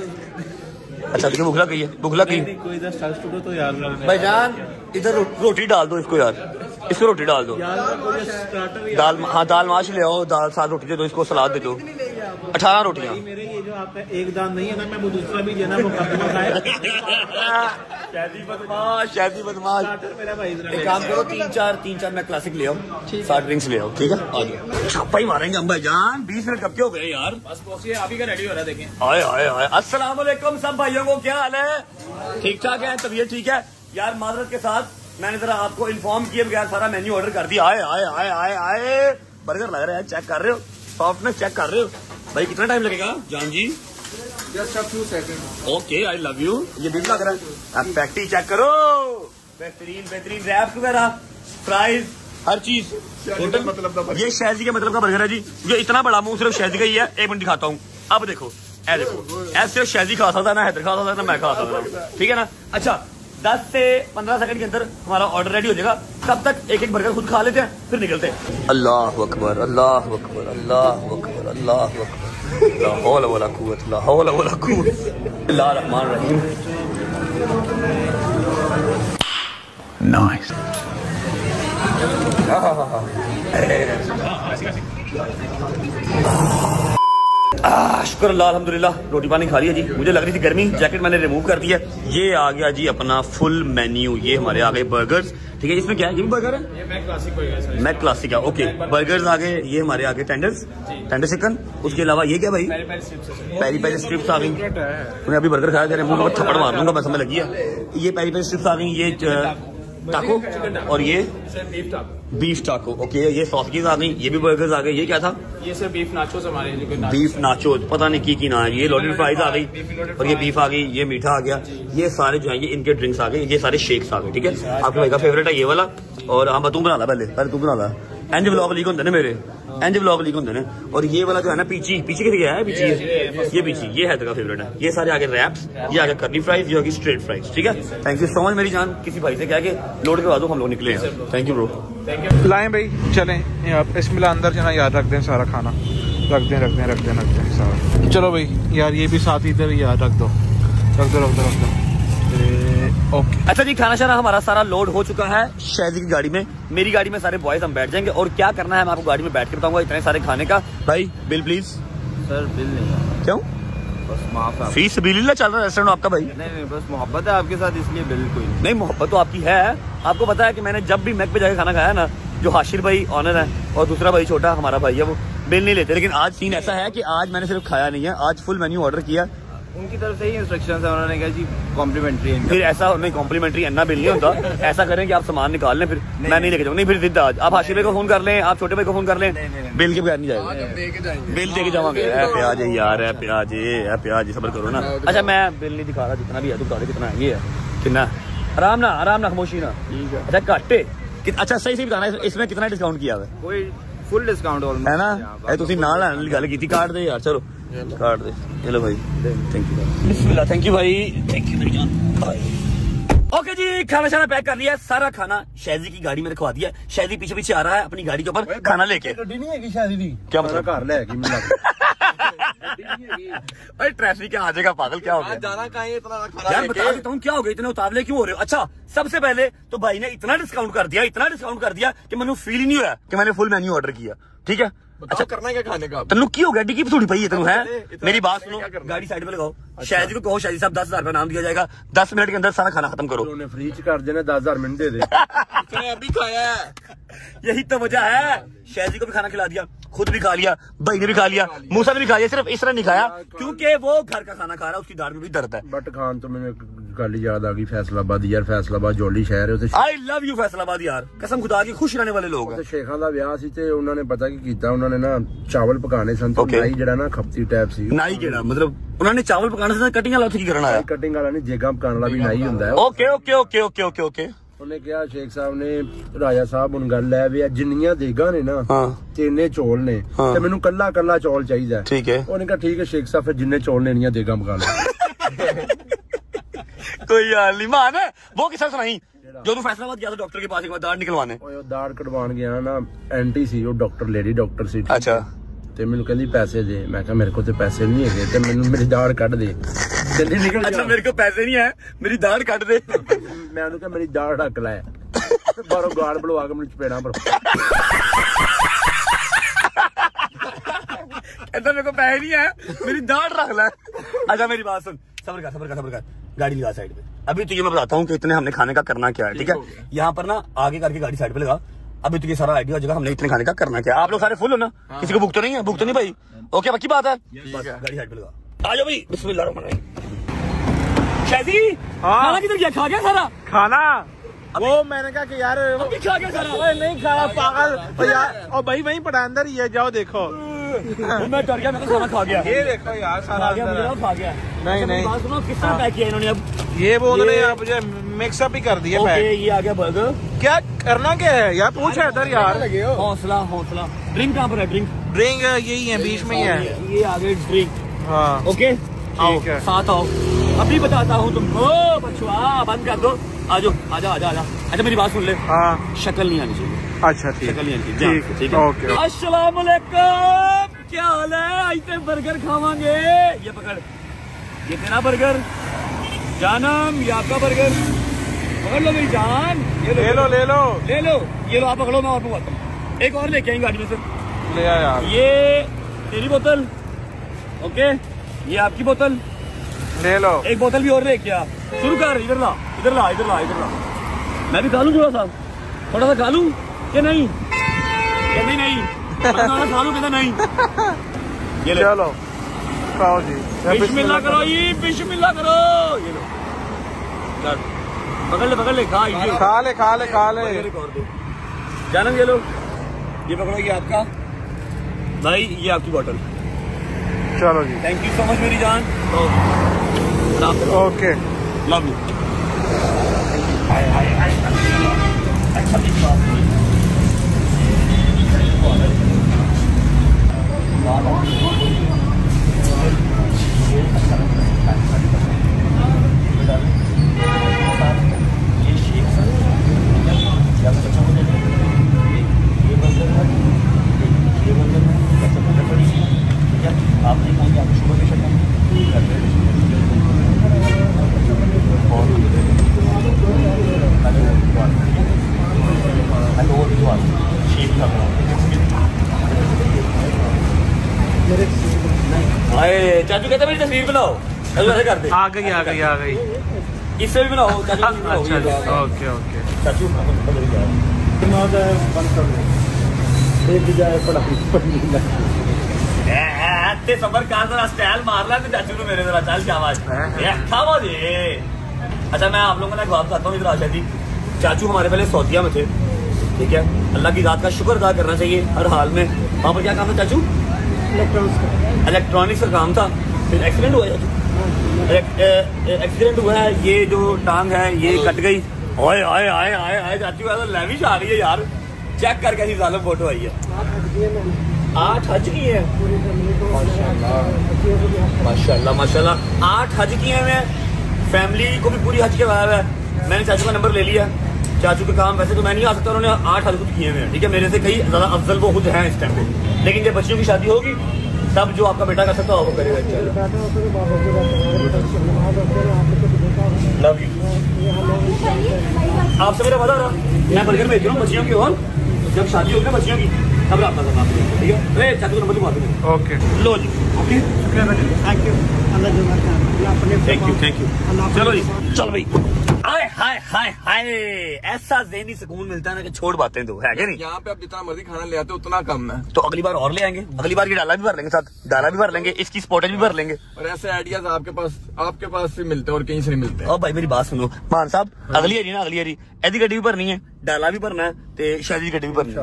अच्छा तो भूखला कही तो यार भाईजान इधर रोटी डाल दो इसको, यार इसको रोटी डाल दो, दाल, हाँ दाल माश ले आओ, दाल साथ रोटी दे दो, इसको सलाद दे दो, 18 रोटियां। मेरे ये जो आपका एक दान नहीं है ना, मैं वो दूसरा भी जो ना मुकद्दमा खाए। शादी बदमाश। एक काम करो, 3-4 मैं क्लासिक ले आओ, 7 ड्रिंक्स ले आओ, ठीक है। आ जाओ, छापा ही मारेंगे हम भाईजान। 20 मिनट कब के हो गए यार? बस पहुंचिए, आप ही का रेडी हो रहा है, देखें। हाय अस्सलाम वालेकुम सब भाइयों को, क्या हाल है? ठीक ठाक है, तबीयत ठीक है यार? माजरत के साथ मैंने जरा आपको इन्फॉर्म किए बगैर सारा मेन्यू ऑर्डर कर दिया। आए बर्गर लग रहा है, चेक कर रहे हो, सॉफ्टनेस चेक कर रहे हो भाई। कितना टाइम लगेगा जान जी? Just a few second. Okay, I love you. ये भी लग रहा है, आप पैटी चेक करो, बेहतरीन बेहतरीन रैप्स वगैरह, फ्राइज, हर चीज टोटल। ये शहजी के मतलब का बर्गर है जी। ये इतना बड़ा मुंह सिर्फ शहजी का ही है। एक मिनट दिखाता हूँ। अब देखो, ऐ देखो, ऐसे शहजी खा सकता है ना, हैदर खा सकता है ना, मैं खा सकता हूँ, ठीक है ना। अच्छा, 10 से 15 सेकंड के अंदर हमारा ऑर्डर रेडी हो जाएगा। तब तक एक एक बर्गर खुद खा लेते हैं, फिर निकलते हैं। अल्लाह अकबर, अल्लाह अकबर, अल्लाह अकबर, अल्लाह अकबर, ला हौला वला कुव्वत, ला हौला वला कुव्वत, बिस्मिल्लाह रहमान रहीम। नाइस। शुक्र अल्लाह, अल्हम्दुलिल्लाह, रोटी पानी खा लिया जी। मुझे लग रही थी गर्मी, जैकेट मैंने रिमूव कर दिया। ये आ गया जी अपना फुल मेन्यू। ये हमारे आ गए बर्गर्स, ठीक है। इसमें क्या है? ये भी बर्गर है, ये मैक क्लासिक बर्गर है। मैक क्लासिक है, ओके। बर्गर्स आ गए, ये हमारे आ गए टेंडर्स, टेंडर चिकन। उसके अलावा ये क्या भाई? पेरी पेरी स्ट्रिप्स आ गई। तूने अभी बर्गर खाया, तेरे मुंह में थप्पड़ मार दूंगा, बस हमें लगी है। ये पेरी पेरी स्ट्रिप्स आ गई, ये टाको, और ये बीफ टाको, ओके। ये सॉसेज आ गई, ये भी बर्गर्स आ गए। ये क्या था? ये सर बीफ नाचोस हमारे, बीफ नाचोस, पता नहीं की ना है। ये लोडेड फ्राइज आ गई, और ये बीफ आ गई, ये मीठा आ गया। ये सारे जो है ये इनके ड्रिंक्स आ गए, ये सारे शेक्स आ गए, ठीक है। आपके भाई का फेवरेट है ये वाला। और हाँ, तू बना ला, पहले तू बना ला। एंज व्लॉग लीक होंगे ना मेरे, एंज व्लॉग लीक होंगे ना। और ये वाला जो है ना, पीछे किसी गया है, पीछे ये पीछे, ये है तेरा फेवरेट है। ये सारे आगे रैप्स, ये आगे कर्ली फ्राइज, ये आगे स्ट्रेट फ्राइज, ठीक है। थैंक यू सो मच मेरी जान। किसी भाई से कह के लोड करवा दो, हम लोग निकले हैं। Thank you bro. लाएं भाई, चलें। यहाँ इसमें अंदर जाना, याद रख दें सारा खाना, रख दें सारा। चलो भाई यार, ये भी साथ इधर याद रख दो। ओके। अच्छा जी, खाना शाना हमारा सारा लोड हो चुका है शहजी की गाड़ी में। मेरी गाड़ी में सारे बॉयज हम बैठ जाएंगे, और क्या करना है मैं आपको गाड़ी में बैठ के बताऊंगा। इतने सारे खाने का। भाई बिल प्लीज। सर बिल नहीं, क्यों? बस माफ है। फीस बिल चल रहा है रेस्टोरेंट आपका भाई? नहीं, बस मोहब्बत है आपके साथ, इसलिए बिल कोई नहीं। मोहब्बत तो आपकी है। आपको पता है कि मैंने जब भी मैक पे जाके खाना खाया ना, जो हाशिर भाई ऑनर है और दूसरा भाई छोटा हमारा भाई है, वो बिल नहीं लेते। लेकिन आज सीन ऐसा है कि आज मैंने सिर्फ खाया नहीं है, आज फुल मेन्यू ऑर्डर किया। उनकी तरफ से ही इंस्ट्रक्शन है, उन्होंने कहा जी कॉम्प्लीमेंट्री है। फिर ऐसा नहीं, कॉम्प्लीमेंट्री अन्ना बिल नहीं होता। ऐसा करें कि आप सामान निकाल लें, फिर मैं नहीं लेके जाऊँ। नहीं, फिर जिद्द आज आप हाशिर भाई को फोन कर लें, आप छोटे भाई को फोन कर लें, बिल के बगैर नहीं जाएगा। बिल दे के जावांगे। प्याज है यार, है प्याज, सब्र करो ना। अच्छा, मैं बिल नहीं दिखा रहा, जितना भी है तू बता दे कितना है। ये है कितना? आराम ना, खामोशी ना। अच्छा काटे। अच्छा सही बताना, इसमें कितना डिस्काउंट किया है? कोई फुल डिस्काउंट है ना। तुम ना लाने गल की थी, काट दे यार, चलो काट दे। चलो भाई, thank you, Bismillah, thank you भाई, थैंक यू मेरी जान। ओके जी, खाना शाना पैक कर लिया है, सारा खाना शहजी की गाड़ी में रखवा दिया। शहजी पीछे पीछे आ रहा है अपनी गाड़ी के ऊपर खाना लेके। गड्डी नहीं है शहजी दी, क्या मतलब? घर लेगी अरे ट्रैफिक क्या आ जाएगा पागल, क्या हो गया? जाना कहाँ है इतना खाना यार बता देता हूँ, क्या हो गया, इतने उतावले क्यों हो रहे हो? अच्छा, सबसे पहले तो भाई ने इतना डिस्काउंट कर दिया कि मैंने फील ही नहीं हुआ कि मैंने फुल मेन्यू ऑर्डर किया, ठीक है। अच्छा, करना क्या खाने का? तेनू की हो गया? डिग्गी थोड़ी पई है तेनू, है? मेरी बात सुनो, गाड़ी साइड पे लगाओ। शहजी को कहो, शहजी साहब 10,000 रुपया नाम दिया जाएगा, 10 मिनट के अंदर सारा खाना खत्म करो। उन्होंने फ्री च कर देना, 10,000 मिनट दे दे। अभी खाया है, यही तो वजह है। शहजी को भी खाना खिला दिया, खुद भी खा लिया, भाई ने भी खा लिया, मूसा ने भी खा लिया। सिर्फ इस तरह नहीं खाया क्योंकि वो घर का खाना खा रहा है, उसकी दाढ़ में भी दर्द है। बट खान तो मैंने गल याद आ गई, फैसलाबाद यार, फैसलाबाद जोली शहर है। आई लव यू फैसलाबाद यार, कसम खुदा की, खुश रहने वाले लोग हैं। शेखां दा ब्याह सी ते उन्होंने पता की कीता, उन्होंने ना चावल पकाने सन, तो नाई जड़ा ना खपती टाइप सी। नाई केड़ा मतलब? उन्होंने चावल पकाने से कटिंग वाला उत्थे की करना है? कटिंग वाला नहीं, जेगा पकाने वाला भी नाई हुंदा है। Okay okay okay okay okay okay. उन्हें कहा शेख साहब ने, राजा साहब हुन गल है भी जिन्नियां देगा ने ना, ते इन्ने चौल ने, ते मैनू कल्ला कल्ला चौल चाहिए, ठीक है। उन्हें कहा ठीक है शेख साहब, फिर जिन्ने चौल लेनियां देगा पका लो। कोई हाल नहीं, मान है वो किस्सा सुनाई जो तू फैसलाबाद गया था डॉक्टर के पास एक बार दाढ़ निकलवाने। दाढ़ कटवान गया ना, एंटी सी, वो डॉक्टर, लेडी डॉक्टर सी। अच्छा। ते मैनू कहंदी पैसे दे, मैं कहा मेरे को ते पैसे नहीं है, ते मैनू मेरी दाढ़ कट दे। जल्दी निकल। अच्छा, मेरे को पैसे नहीं है, मेरी दाढ़ कट दे। मैं उन्हें कहा मेरी दाढ़ ढक लै, बारों गाड़ बुलवा के मैनू चपेड़ा पर। कहता मेरे को पैसे नहीं है, मेरी दाढ़ रख ले। अच्छा मेरी बात सुन, सब्र कर, गाड़ी लगा साइड पे। अभी तुझे मैं बताता हूँ कि इतने हमने खाने का करना क्या है, ठीक है। यहाँ पर ना आगे करके गाड़ी साइड पे लगा, अभी तुझे सारा आइडिया हो जाएगा हमने इतने खाने का करना क्या है। आप लोग सारे फुल हो ना? किसी को भूख तो नहीं है? भूख तो नहीं भाई? ओके, पक्की बात है। गाड़ी साइड पे लगा, आ जाओ भाई, बिस्मिल्लाह रहमान रहीम। शहजी खाना किधर गया? खा गया सारा खाना? वो मैंने कहा कि यार खा के सारा नहीं खाया पागल यार। और भाई वहीं पड़ा अंदर ही है, जाओ देखो। मैं डर गया, मैं तो खाना खा गया। ये देखो यार सारा खा गया। नहीं बात सुनो, किस तरह पैक किया इन्होंने? अब ये वो उन्होंने यहाँ मुझे मिक्सअप ही कर दिया। ये आ गया बर्गर। क्या करना क्या है यार, पूछ है इधर यार। हौसला हौसला। ड्रिंक कहाँ पर है? ड्रिंक यही है, बीच में ही है। ये आ गए ड्रिंक। हाँ ओके, आओ साथ आओ, अभी बताता हूँ तुमको। बचवा बंद कर दो, आजो आजा आजा आजा। अच्छा मेरी बात सुन ले। हाँ, शक्ल नहीं आनी चाहिए। अच्छा ठीक, शक्ल नहीं आनी चाहिए। ठीक है, ओके। अस्सलाम वालेकुम, क्या हाल है? आइए बर्गर खावांगे। ये पकड़, ये तेरा बर्गर जानम, ये आपका बर्गर। पकड़ लो मेरी जान, ये ले लो ले लो ले लो। ये लो आप पकड़ो, मैं और मंगवाता हूँ। एक और लेके आएंगे गाड़ी में से। ले आ यार। ये तेरी बोतल, ओके। ये आपकी बोतल ले लो। एक बोतल भी और लेके आ। शुरू कर, इधर ला इधर ला इधर ला इधर ला। मैं भी खा लूँ थोड़ा सा खा लूँ कि नहीं? कहते नहीं खा लूँ, कहते नहीं। ये ले चलो खाओ जी, बिस्मिल्लाह करो, ये बिस्मिल्लाह करो। ये लो, पकड़ ले खा ले। जानम ये लो, ये पकड़ो, ये आपका भाई, ये आपकी बोतल। चलो जी, थैंक यू सो मच मेरी जान। Okay, love you. चाचू कहते मेरी तस्वीर बनाओ, ऐसे कर दे। आ गई। इससे भी बनाओ चाचू। अच्छा ओके चाचू सबर कार जरा स्टाइल मार ला चाचू ने मेरे जरा। चल शाबाश, खाओ जी। अच्छा मैं आप लोगों को ना जवाब चाहता हूँ, इधर आशा जी। चाचू हमारे पहले सऊदीया में थे, ठीक है। अल्लाह की जात का शुक्र अदा करना चाहिए हर हाल में। वहाँ पर क्या काम था चाचू? इलेक्ट्रॉनिक्स का काम था। फिर एक्सीडेंट हुआ एक्सीडेंट हुआ है। ये जो टांग है ये कट गई। ओए आए आए आए आए चाचू यार लैविश आ रही है यार। चेक कर कैसी जालिम फोटो आई है। 8 हज की है माशाल्लाह माशाल्लाह। 8 हज की है। मैं फैमिली को भी पूरी हज के वाया है। मैंने चाचू का नंबर ले लिया। चाचू के काम वैसे तो मैं नहीं आ सकता, उन्होंने 8 हज किए हुए हैं, ठीक है। मेरे से कई ज्यादा अफजल वो खुद हैं इस टाइम पे। लेकिन जब बच्चियों की शादी होगी तब जो आपका बेटा कर सकता है वो करेगा। Love you. आपसे मेरा वादा रहा, मैं बर्गर भेज रहा हूँ बच्चियों की, और जब शादी होगी ना बच्चियों की तब आपका करना, ठीक है। चाचू का नंबर लिखवा दो। ओके लो जी, ओके थैंक यू। चलो जी, चल भाई। हाय हाय हाय, ऐसा ज़हनी सुकून मिलता है ना कि छोड़ बातें तो है क्या नहीं। यहाँ पे आप जितना मर्जी खाना ले आते हो उतना कम है। तो अगली बार और ले आएंगे, अगली बार की डाला भी भर लेंगे, साथ डाला भी भर लेंगे, इसकी स्पॉटेज भी भर लेंगे। और ऐसे आइडियाज आपके पास से मिलते हैं और कहीं से नहीं मिलते। और भाई मेरी बात सुनो मान साहब, अगली है ना, अगली है ऐसी गड्डी भी भरनी है, डाला भी भरना है, तो शादी गड्डी भी भरनी है।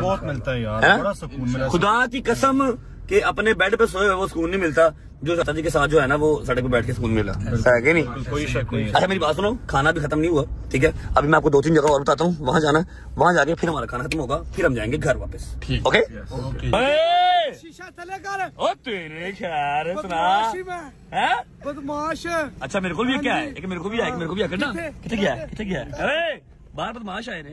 बहुत मिलता है यार, बड़ा सुकून मिलता है। खुदा की कसम के अपने बेड पे सोए हुए वो सुकून नहीं मिलता जो चाचा जी के साथ जो है ना वो सड़क पे बैठ के सुकून मिला है कि नहीं? कोई शक नहीं। अच्छा मेरी बात सुनो, खाना भी खत्म नहीं हुआ, ठीक है। अभी मैं आपको 2-3 जगह और बताता हूँ, वहाँ जाना, वहाँ जाके फिर हमारा खाना खत्म होगा, फिर हम जाएंगे घर वापस, ओके? शीशा चले कर। ओ तेरे खैर सुना है बदमाश। अच्छा मेरे को भी क्या है, एक मेरे को भी है, मेरे को भी है करना। कितने गया है, कितने गया है? अरे बाहर बदमाश आए ने।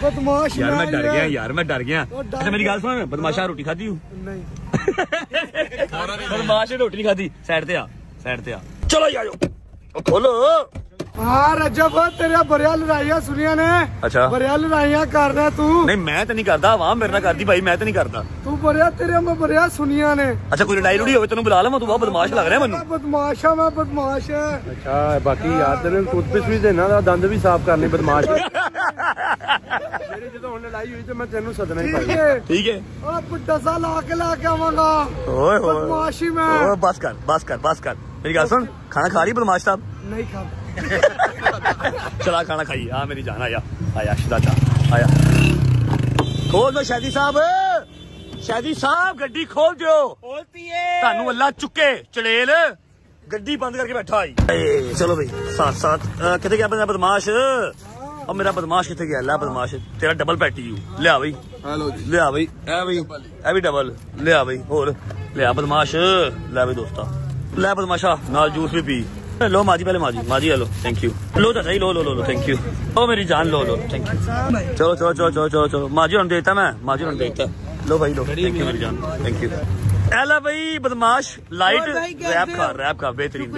बदमाश यार, मैं डर गया यार, मैं डर गया। अच्छा मेरी गाल सुन, बदमाशा रोटी खाती हूँ? बदमाश ने रोटी नहीं खाती। साइड पे आ, साइड पे आ। चलो यार खोलो। हाँ रजब, तेरे बड़िया लड़ाइयां सुनिया ने। अच्छा बड़िया लड़ाइयां करना तू? नहीं मैं तो नहीं करता, वहाँ मेरे ना करती भाई, मैं तो नहीं करता। तू बड़िया, तेरे में बड़िया सुनिया ने। अच्छा कोई लड़ाई लुड़ी हो तेन बुला ला, तू बदमाश लग रहा है मैंने। बदमाशा मैं बदमाश है। अच्छा बाकी यार तेरे टूथपिक भी देना, दंद भी साफ करने, बदमाश। मेरी जो लड़ाई हुई तो मैं तेन सदना ही पाई। ठीक है पुट्टा ला के आवांगा। बदमाशी में। बस कर मेरी गाल सुन, खाना खा रही बदमाश साहब? नहीं खा। चला खाना खाइए। हाँ मेरी जान आया आया शिदा आया। खोल दो शादी साहब गड्डी खोल दो। तानू अल्लाह चुके चड़ेल गड्डी बंद करके बैठा आई। चलो भाई साथ साथ कितने गया बदमाश। अब मेरा बदमाश कितने गया। ला बदमाश तेरा डबल पैटी लिया भाई। लिया भाई ए भी डबल लिया भाई। और लिया बदमाश लिया भाई दोस्ता लिया बदमाशा नाल जूस भी पी। लो माजी पहले माजी लो थैंक यू। लो चाचा जी लो थैंक यू। ओ मेरी जान लो थैंक यू। चलो माजी हम देता मैं माजी हम देता। लो भाई लो थैंक यू मेरी जान थैंक यू। एला भाई बदमाश लाइट रैप खा बेहतरीन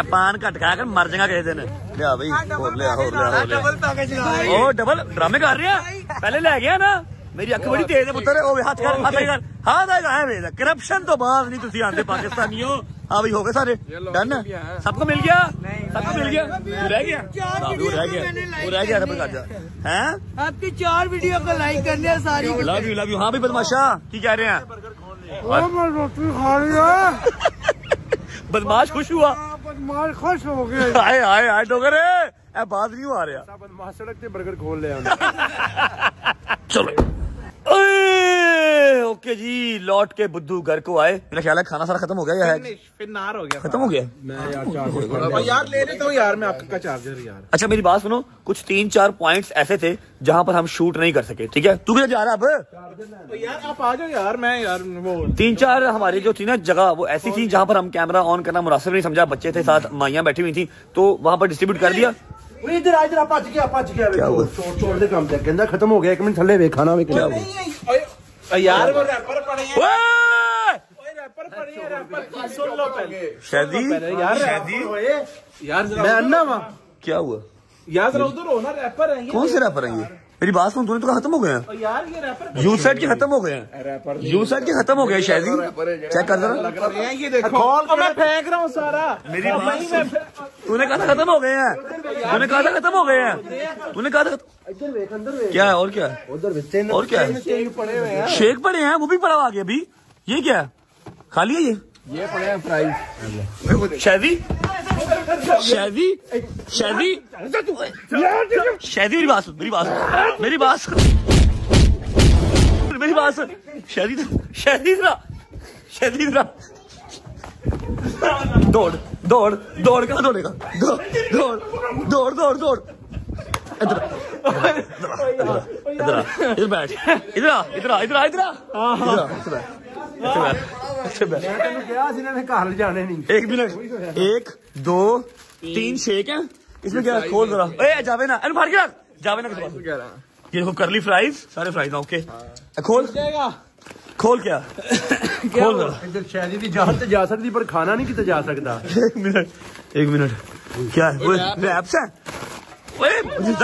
पान घट खा कर मर जाएगा किसी दिन। लिया भाई और लिया ओ डबल ड्रामे कर रहे हैं। पहले ले गया ना मेरी अख बड़ी तेज है पुत्र। हाथ करप्शन तो बाहर नहीं तुम आते पाकिस्तानियों। हाँ भाई हो गए सारे डन सबको मिल गया रह गया हैं। आपकी 4 वीडियो को लाइक करने सारी लव यू। हाँ भाई बदमाशा की कह रहे हैं। रोटी खा लिया। बदमाश खुश हुआ। बदमाश खुश हो गया। आए डोगरे ए बात नहीं आ रहा। बदमाश सड़क पे बर्गर खोल लिया। चलो ओके जी लौट के बुद्धू घर को आए। मेरा ख्याल है खाना सारा खत्म हो गया है फिर नार हो गया खत्म हो गया। मैं यार ले लेता हूँ यार मैं आपका चार्जर यार। अच्छा मेरी बात सुनो कुछ 3-4 पॉइंट्स ऐसे थे जहाँ पर हम शूट नहीं कर सके। ठीक है तू किधर जा रहा है अब। यार आप आ जाओ यार मैं यार वो 3-4 हमारी जो थी ना जगह वो ऐसी थी जहाँ पर हम कैमरा ऑन करना मुनासिब नहीं समझा। बच्चे थे साथ माइयां बैठी हुई थी तो वहाँ पर डिस्ट्रीब्यूट कर दिया। इधर भज गया छोड़ दे काम कहना खत्म हो गया। 1 मिनट थले वे खाना भी क्या यार वो रैपर पड़े हैं। सुन लो पहले शादी यार मैं अन्ना वहाँ क्या हुआ यार जरा उधर हो ना रैपर है। कौन से रैपर हैं ये। मेरी बात सुन तूने तो खत्म हो गए हैं यार ये रैपर यू सेट के खत्म हो गए हैं। यू सेट के खत्म हो गए शादी चेक कर जरा। ये देखो मैं फेंक रहा हूँ सारा। मेरी बात तूने कहा था खत्म हो गए हैं। तूने कहा था खत्म हो गए हैं। तूने कहा था क्या है और क्या है और क्या है। शेक पड़े हैं वो भी पड़ा आगे अभी। ये क्या है खाली है ये पड़े हैं फ्राइज। शादी मेरी बात शादी दौड़ कहाँ दौड़ेगा। दौड़ इधर बैठ इधर जाने नहीं। 1 मिनट 1 2 3 शेक है इसमें क्या खोल जरा। जावे ना फाड़ के रख जावे ना ये देखो करली फ्राइज सारे फ्राइज ओके खोल क्या खोल जरा। इधर शादी की जान तो जा सकती पर खाना नहीं कितना जा सकता। 1 मिनट क्या है रैप्स है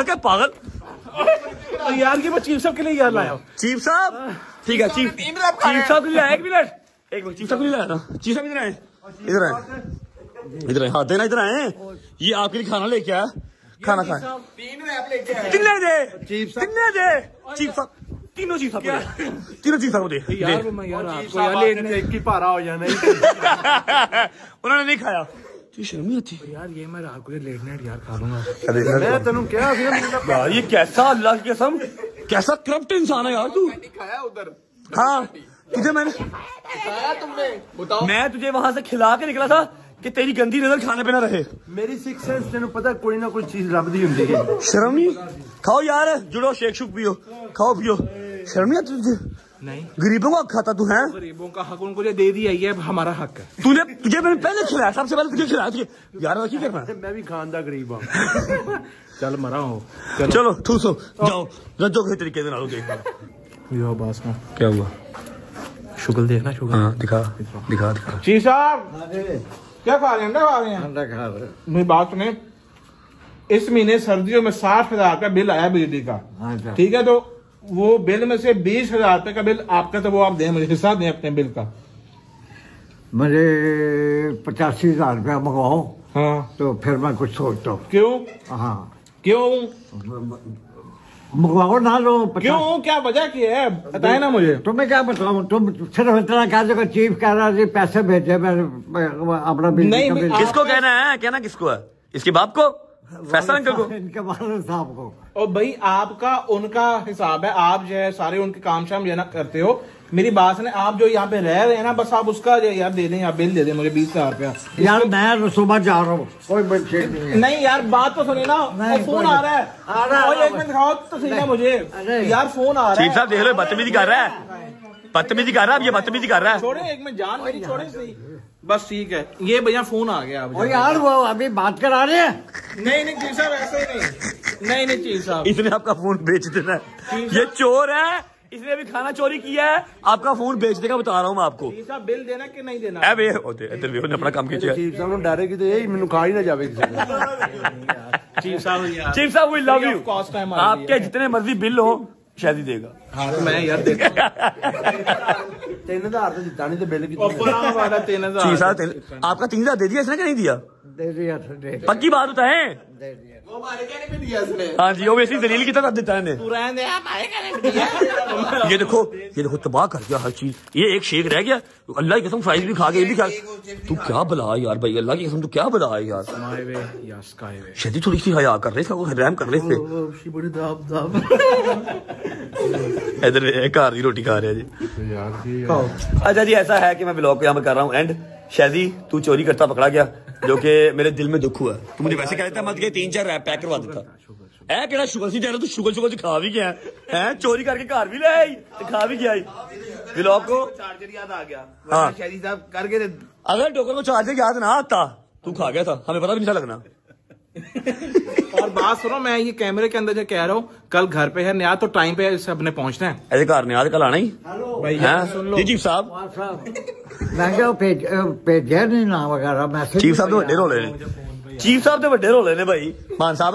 क्या पागल। यार ये मैं चीफ साहब के लिए यार लाया। चीफ साहब ठीक है चीफ साहब के लिए आया। 1 मिनट चीफ साहब के लिए लाया था। चीफ साहब इधर आए हाँ देना इधर आए। ये आपके लिए खाना लेके आया खाना खाए। 3 दे चीफ साहब तीनों चीफ साहब दे एक ही पारा हो जाना। उन्होंने नहीं खाया शर्म नहीं आती यार। ये मैं रात को लेट नाइट यार खा लूंगा। मैं तेनू क्या यार ये कैसा अल्लाह की कसम कैसा करप्ट इंसान है यार तू। खाया उधर हाँ तुझे मैंने मैं तुझे वहां से खिला के निकला था कि तेरी गंदी नजर खाने पे ना रहे। मेरी 6 सेंस तेनू पता कोई ना कोई चीज लभदी हुंदी है। शर्म नहीं खाओ यार जुड़ो शेक शुक पियो खाओ पियो शर्म नहीं आती तुझे। नहीं गरीबों का हक खाता तू है। गरीबों का हक उनको दे दिया ये हमारा हक है। तुझे मैंने पहले खिलाया सबसे पहले तुझे खिलाया तुझे यार की करना। मैं भी खानदा गरीब हूँ। चल मरा हो चलो ठूसो जाओ रज्जो के तरीके से नालो देख बस में क्या हुआ शुगर देखना शुगर। हाँ दिखा जी साहब क्या खा रहे हैं मेरी बात सुने। इस महीने सर्दियों में 60,000 रुपया बिल आया बिजली का। ठीक है तो वो बिल में से 20,000 रुपए का बिल आपका तो वो आप दें मुझे हिसाब दें अपने बिल का। मुझे 85,000 रुपया मंगवाओ। हाँ तो फिर मैं कुछ सोचता हूँ। क्यों हाँ क्यों मंगवाओ ना लो। क्यों क्या वजह की है बताए ना मुझे। तुम्हें क्या बताऊँ तुम सिर्फ इतना कह दो चीफ कह रहा है पैसे भेजे मैं अपना बिल। नहीं किसको कहना है कहना किसको है इसके बाप को फैसल अंकल को, इनके वाले साहब को। और भाई आपका उनका हिसाब है, आप जो है सारे उनके काम शाम जो ना करते हो। मेरी बात सुने, आप जो यहाँ पे रह रहे हैं ना, बस आप उसका यार दे दें, आप बिल दे दें मुझे 20,000 रुपया। यार मैं सुबह जा रहा हूँ, कोई बच्चे नहीं है। नहीं यार बात तो सुनिए ना, फोन आ रहा है, और एक मिनट दिखाओ तो सही ना मुझे यार, फोन आ रहा है। चीफ साहब देख लो, बदतमीजी कर रहा है, बदतमीजी कर रहा है, अब ये बदतमीजी कर रहा है। छोड़े एक मिनट, जान मेरी छोड़े सही, बस ठीक है। ये भैया फोन आ गया और यार वो अभी बात करा रहे हैं। नहीं नहीं चीफ साहब ऐसे ही नहीं नहीं चीफ साहब, इसने आपका फोन बेच देना है, ये चोर है, इसने अभी खाना चोरी किया है, आपका फोन बेच देगा, बता रहा हूँ मैं आपको। चीफ साहब बिल देना कि नहीं देना? ए बे इधर भी अपना काम कीजिए। चीफ साहब ਨੂੰ ਡਰੇ ਕਿਤੇ ਇਹ ਮੈਨੂੰ ਖਾ ਹੀ ਨਾ ਜਾਵੇ ਕਿਸੇ ਨੇ। चीफ चीफ साहब वी लव यू, कॉस्ट टाइम आपके जितने मर्जी बिल हो शायद ही देगा। हाँ तो मैं यार देता 3000 तो जितना नहीं तो बिल की वाला 3000। चीफ साहब आपका 3000 दे दिया इसने कि नहीं दिया? दे दिया दे पक्की बात होता है। दे दिया। वो हमारे कहने पे दिया इसने। हाँ जी, वो वैसे दलील की तरह देता है। तू रहने दे, हमारे कहने पे दिया। ये देखो तबाह कर दिया हर चीज। ये एक शेक रह गया, अल्लाह की कसम फ्राइज भी खा गया, ये भी खा। तू क्या बला यार भाई, अल्लाह की कसम तू क्या बला है यार। शादी थोड़ी सी हया कर रहे थे, रहम कर रहे थे। इधर घर की रोटी खा रहे जी। अच्छा जी, ऐसा है कि मैं ब्लॉग को यहाँ पर कर रहा हूँ एंड। शादी तू चोरी करता पकड़ा गया, जो कि मेरे दिल में दुख हुआ। तू मुझे वैसे कह देता मत के 3-4 रैप पैक करवा देता। ऐ केड़ा शुगर सी तू शुगर खा भी गया है, चोरी करके घर भी ले आई ते खा भी गया। ब्लॉग को चार्जर याद आ गया। हाँ, शादी साहब करके अगर टोकर को चार्जर याद ना आता तू खा गया था, हमें पता भी नहीं लगना। और बात सुनो, मैं ये कैमरे के अंदर जो कह रहा हूँ, कल घर पे है नया, तो टाइम पे सबने पहुंचना है। ऐसे घर ने कल आना ही भाई सुन लो जी। चीफ साहब मैं क्या भेजा नहीं ना वगैरह मैसेज। चीफ साहब तो वड्डे रोले ने, चीफ साहब तो वड्डे रोले ने भाई। मान साहब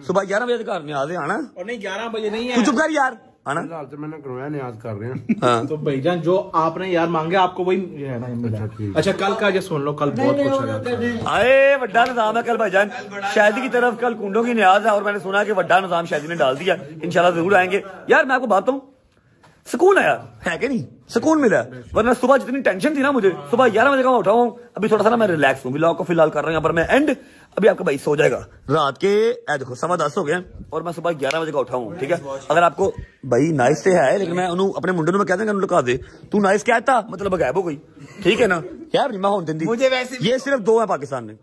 सुबह 11 बजे घर ने आना। और नहीं 11 बजे नहीं तू है, चुप कर यार, आना। तो मैंने करवाया, नियाज कर रहे हैं। हाँ तो भाईजान जो आपने यार मांगे आपको वही है ना मिला। अच्छा कल का जो सुन लो, कल बहुत कुछ हो जाता है। आए वड्डा निजाम है कल भाईजान, शादी की तरफ कल कुंडों की न्याज है, और मैंने सुना कि वड्डा निजाम शादी ने डाल दिया। इंशाल्लाह जरूर आएंगे यार। मैं आपको बात बताऊं, सुकून आया है कि नहीं, सुकून मिला। वरना सुबह जितनी टेंशन थी ना मुझे, सुबह 11 बजे का मैं उठा हूं, अभी थोड़ा सा ना मैं रिलैक्स हूँ। व्लॉग को फिलहाल कर रहे हैं पर मैं एंड। अभी आपका भाई सो जाएगा रात के देखो 10:15 हो गए, और मैं सुबह 11 बजे का उठा हूँ। ठीक है, अगर आपको भाई नाइस से है, लेकिन मैं अपने मुंडे में कह देंगे लुका दे, तू नाइस कहता मतलब गायब हो गई। ठीक है ना यार, मैं होने दी मुझे वैसे। ये सिर्फ 2 है पाकिस्तान में,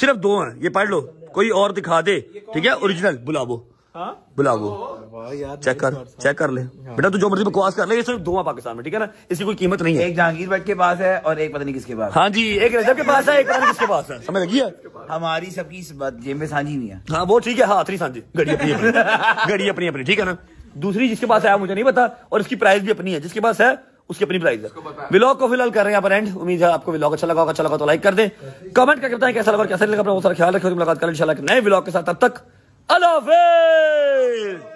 सिर्फ 2 है, ये पढ़ लो, कोई और दिखा दे। ठीक है, ओरिजिनल बुलावो, बुलावो, चेक कर ले बेटा, तू जो मर्जी बकवास कर ले, ये सिर्फ 2 है पाकिस्तान में। ठीक है ना, इसकी कोई कीमत नहीं है। एक जहांगीर भट्ट के पास है और एक पता नहीं किसके पास। हाँ जी, एक रजब के पास है, एक पता नहीं किसके पास है, समझ लगी है। हमारी सबकी इस बात जेब में साझी नहीं है। हाँ वो ठीक है, हाथ नहीं साझी, घड़ी अपनी घड़ी अपनी अपनी। ठीक है ना, दूसरी जिसके पास है मुझे नहीं पता, और इसकी प्राइस भी अपनी है, जिसके पास है उसकी अपनी प्राइस है। व्लॉग को फिलहाल कर रहे हैं यहाँ पर एंड। उम्मीद है आपको व्लॉग अच्छा लगा तो लाइक कर दे, कमेंट करके बताएं कैसा लगा, कैसा लगा। अपना बहुत सारा ख्याल रखिए, मुलाकात करें इंशाल्लाह नए व्लॉग के साथ। तब तक अल्लाह हाफिज़।